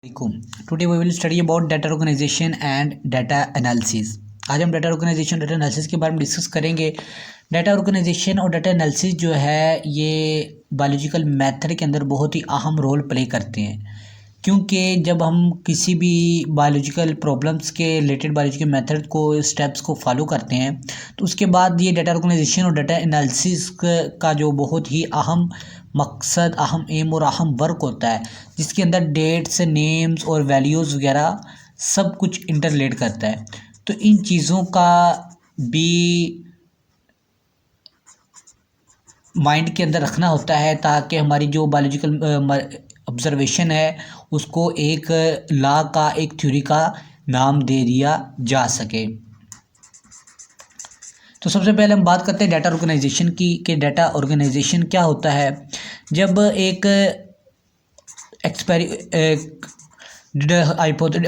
Today we will study about data organisation and data analysis. आज हम data organisation data analysis के बारे में डिस्कस करेंगे। डाटा ऑर्गेनाइजेशन और डाटा एनालिसिस जो है ये बायोलॉजिकल मेथड के अंदर बहुत ही अहम रोल प्ले करते हैं, क्योंकि जब हम किसी भी बायोलॉजिकल प्रॉब्लम्स के रिलेटेड बायोलॉजिकल मेथड को स्टेप्स को फॉलो करते हैं तो उसके बाद ये डाटा ऑर्गेनाइजेशन और डाटा एनालिसिस का जो बहुत ही अहम मकसद, अहम एम और अहम वर्क होता है, जिसके अंदर डेट्स, नेम्स और वैल्यूज़ वगैरह सब कुछ इंटरलेट करता है। तो इन चीज़ों का भी माइंड के अंदर रखना होता है ताकि हमारी जो बायोलॉजिकल ऑब्जर्वेशन है उसको एक लॉ का, एक थ्योरी का नाम दे दिया जा सके। तो सबसे पहले हम बात करते हैं डाटा ऑर्गेनाइजेशन की कि डाटा ऑर्गेनाइजेशन क्या होता है। जब एक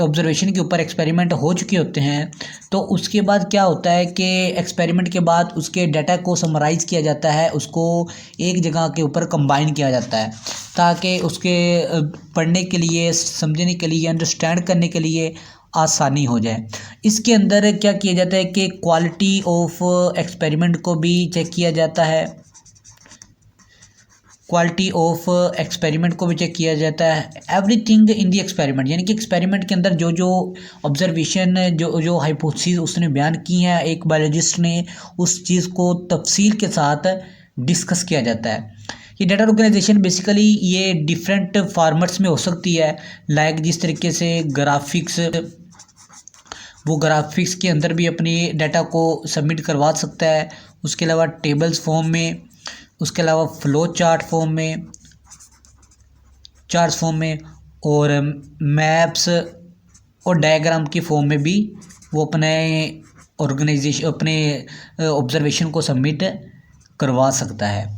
ऑब्जर्वेशन के ऊपर एक्सपेरिमेंट हो चुके होते हैं तो उसके बाद क्या होता है कि एक्सपेरिमेंट के बाद उसके डाटा को समराइज़ किया जाता है, उसको एक जगह के ऊपर कंबाइन किया जाता है ताकि उसके पढ़ने के लिए, समझने के लिए, अंडरस्टैंड करने के लिए आसानी हो जाए। इसके अंदर क्या किया जाता है कि क्वालिटी ऑफ एक्सपेरिमेंट को भी चेक किया जाता है, क्वालिटी ऑफ एक्सपेरिमेंट को भी चेक किया जाता है। एवरीथिंग इन दी एक्सपेरिमेंट, यानी कि एक्सपेरिमेंट के अंदर जो जो ऑब्जर्वेशन, जो जो हाइपोथेसिस उसने बयान की हैं एक बायोलॉजिस्ट ने, उस चीज़ को तफसील के साथ डिस्कस किया जाता है। ये डाटा ऑर्गेनाइजेशन बेसिकली ये डिफरेंट फॉर्मेट्स में हो सकती है, लाइक जिस तरीके से ग्राफिक्स, वो ग्राफिक्स के अंदर भी अपनी डाटा को सबमिट करवा सकता है, उसके अलावा टेबल्स फॉर्म में, उसके अलावा फ्लो चार्ट फॉर्म में, चार्ट्स फॉर्म में, और मैप्स और डायग्राम की फॉर्म में भी वो अपने ऑर्गेनाइजेशन, अपने ऑब्जर्वेशन को सबमिट करवा सकता है।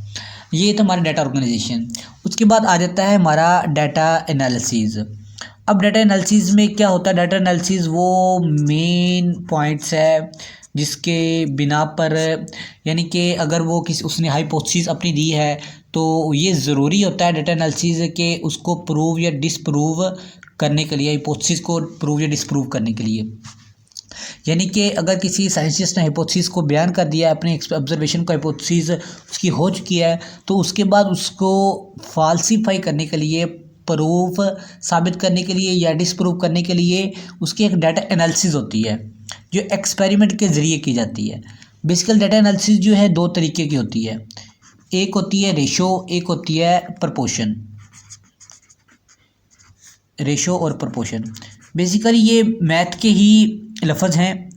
ये तो हमारा डाटा ऑर्गेनाइजेशन। उसके बाद आ जाता है हमारा डाटा एनालिसिस। अब डाटा एनालिसिस में क्या होता है? डाटा एनालिसिस वो मेन पॉइंट्स है जिसके बिना पर, यानी कि अगर वो किसी, उसने हाइपोथेसिस अपनी दी है तो ये ज़रूरी होता है डाटा एनालिसिस के उसको प्रूव या डिसप्रूव करने के लिए, हाइपोथेसिस को प्रूव या डिसप्रूव करने के लिए। यानी कि अगर किसी साइंटिस्ट ने हाइपोथेसिस को बयान कर दिया है, अपने ऑब्जर्वेशन को, हाइपोथेसिस उसकी हो चुकी है, तो उसके बाद उसको फाल्सीफाई करने के लिए, प्रूफ साबित करने के लिए या डिसप्रूव करने के लिए उसकी एक डाटा एनालिसिस होती है जो एक्सपेरिमेंट के ज़रिए की जाती है। बेसिकल डाटा एनालिसिस जो है दो तरीके की होती है, एक होती है रेशो, एक होती है प्रपोर्शन। रेशो और प्रपोर्शन बेसिकली ये मैथ के ही लफ्ज़ हैं,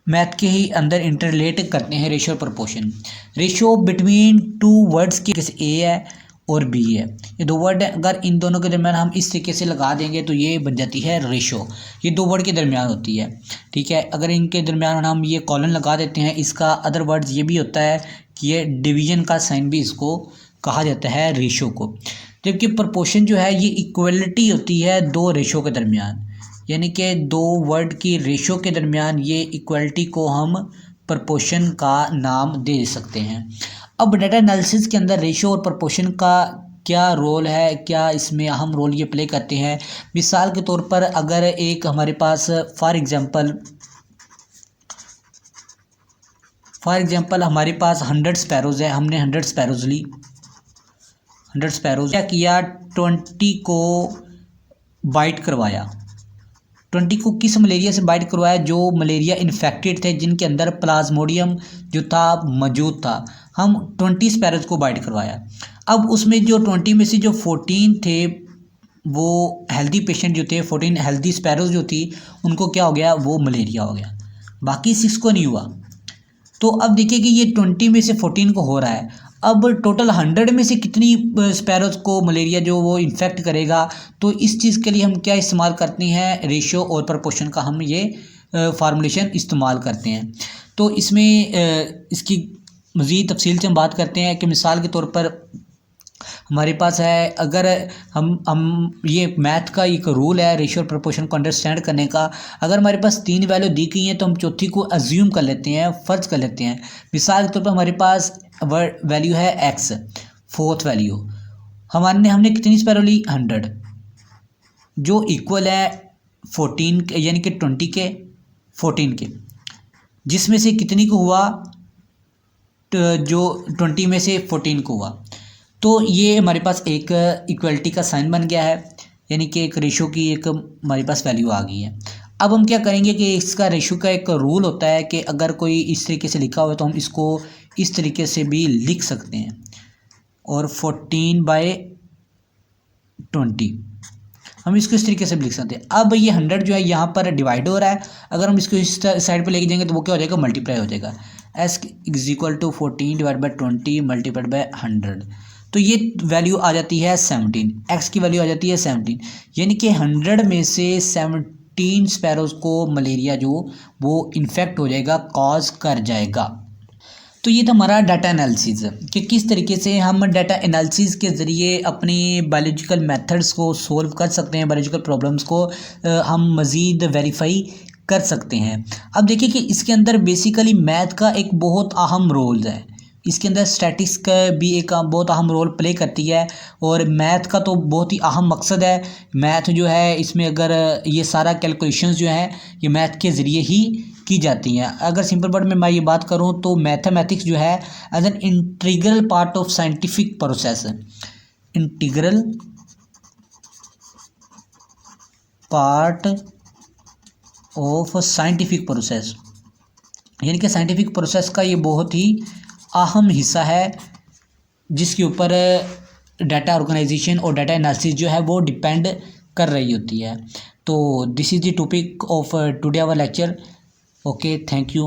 मैथ के ही अंदर इंटरलेट करते हैं रेशो और proportion. Ratio between two words की, जैसे ए है और बी है, ये दो वर्ड है, अगर इन दोनों के दरमियान हम इस तरीके से लगा देंगे तो ये बन जाती है रेशो। ये दो वर्ड के दरमियान होती है, ठीक है। अगर इनके दरमियान हम ये कॉलन लगा देते हैं, इसका अदर वर्ड्स ये भी होता है कि ये डिवीजन का साइन भी इसको कहा जाता है, रेशो को। जबकि प्रपोर्शन जो है ये इक्वलिटी होती है दो रेशो के दरमियान, यानी कि दो वर्ड की रेशो के दरमियान ये इक्वलिटी को हम प्रपोर्शन का नाम दे सकते हैं। अब डाटा एनालिसिस के अंदर रेशो और प्रपोर्शन का क्या रोल है, क्या इसमें अहम रोल ये प्ले करते हैं। मिसाल के तौर पर अगर एक हमारे पास फॉर एग्जांपल हमारे पास 100 स्पैरोज़ है, हमने 100 स्पैरोज़ ली, 100 स्पैरोज़ क्या किया, 20 को बाइट करवाया। 20 को किस मलेरिया से बाइट करवाया? जो मलेरिया इन्फेक्टेड थे, जिनके अंदर प्लाज्मोडियम जो था मौजूद था, हम 20 स्पैरोज़ को बाइट करवाया। अब उसमें जो 20 में से जो 14 थे वो हेल्दी पेशेंट जो थे, 14 हेल्दी स्पैरोज़ जो थी, उनको क्या हो गया, वो मलेरिया हो गया, बाकी 6 को नहीं हुआ। तो अब देखिए कि ये 20 में से 14 को हो रहा है, अब टोटल 100 में से कितनी स्पैरोज़ को मलेरिया जो वो इन्फेक्ट करेगा। तो इस चीज़ के लिए हम क्या इस्तेमाल करते हैं, रेशो और प्रपोर्शन का हम ये फार्मूलेशन इस्तेमाल करते हैं। तो इसमें इसकी मज़ीद तफसील से हम बात करते हैं कि मिसाल के तौर पर हमारे पास है, अगर हम ये मैथ का एक रूल है रेशियो और प्रोपोर्शन को अंडरस्टैंड करने का। अगर हमारे पास 3 वैल्यू दी गई हैं तो हम चौथी को अज्यूम कर लेते हैं, फ़र्ज कर लेते हैं। मिसाल के तौर पर हमारे पास वैल्यू है एक्स, फोर्थ वैल्यू, हमने कितनी स्पैरो ली, 100। जो इक्वल है 14 के, यानी कि 20 के 14 के, जिसमें से कितनी को हुआ, जो 20 में से 14 को हुआ। तो ये हमारे पास एक इक्वलिटी का साइन बन गया है, यानी कि एक रेशो की एक हमारे पास वैल्यू आ गई है। अब हम क्या करेंगे कि इसका रेशो का एक रूल होता है कि अगर कोई इस तरीके से लिखा हुआ तो हम इसको इस तरीके से भी लिख सकते हैं, और 14/20 हम इसको इस तरीके से भी लिख सकते हैं। अब ये 100 जो है यहाँ पर डिवाइड हो रहा है, अगर हम इसको इस साइड पे लेके जाएंगे तो वो क्या हो जाएगा, मल्टीप्लाई हो जाएगा। S is equal to 14/20 multiplied by 100, तो ये वैल्यू आ जाती है 17, एक्स की वैल्यू आ जाती है 17, यानी कि 100 में से 17 स्पैरोज को मलेरिया जो वो इन्फेक्ट हो जाएगा, कॉज कर जाएगा। तो ये था हमारा डाटा एनालिसिस कि किस तरीके से हम डाटा एनालिसिस के ज़रिए अपनी बायोलॉजिकल मेथड्स को सोल्व कर सकते हैं, बायोलॉजिकल प्रॉब्लम्स को हम मज़ीद वेरीफाई कर सकते हैं। अब देखिए कि इसके अंदर बेसिकली मैथ का एक बहुत अहम रोल है, इसके अंदर स्टैटिस्टिक्स का भी एक बहुत अहम रोल प्ले करती है, और मैथ का तो बहुत ही अहम मकसद है। मैथ जो है इसमें अगर ये सारा कैलकुलेशंस जो है ये मैथ के ज़रिए ही की जाती हैं। अगर सिंपल वर्ड में मैं ये बात करूँ तो मैथमेटिक्स जो है as an integral part of scientific process, integral part of scientific process, यानी कि साइंटिफिक प्रोसेस का ये बहुत ही अहम हिस्सा है, जिसके ऊपर डाटा ऑर्गेनाइजेशन और डाटा एनालिसिस जो है वो डिपेंड कर रही होती है। तो this is the topic of today our lecture. Okay, thank you.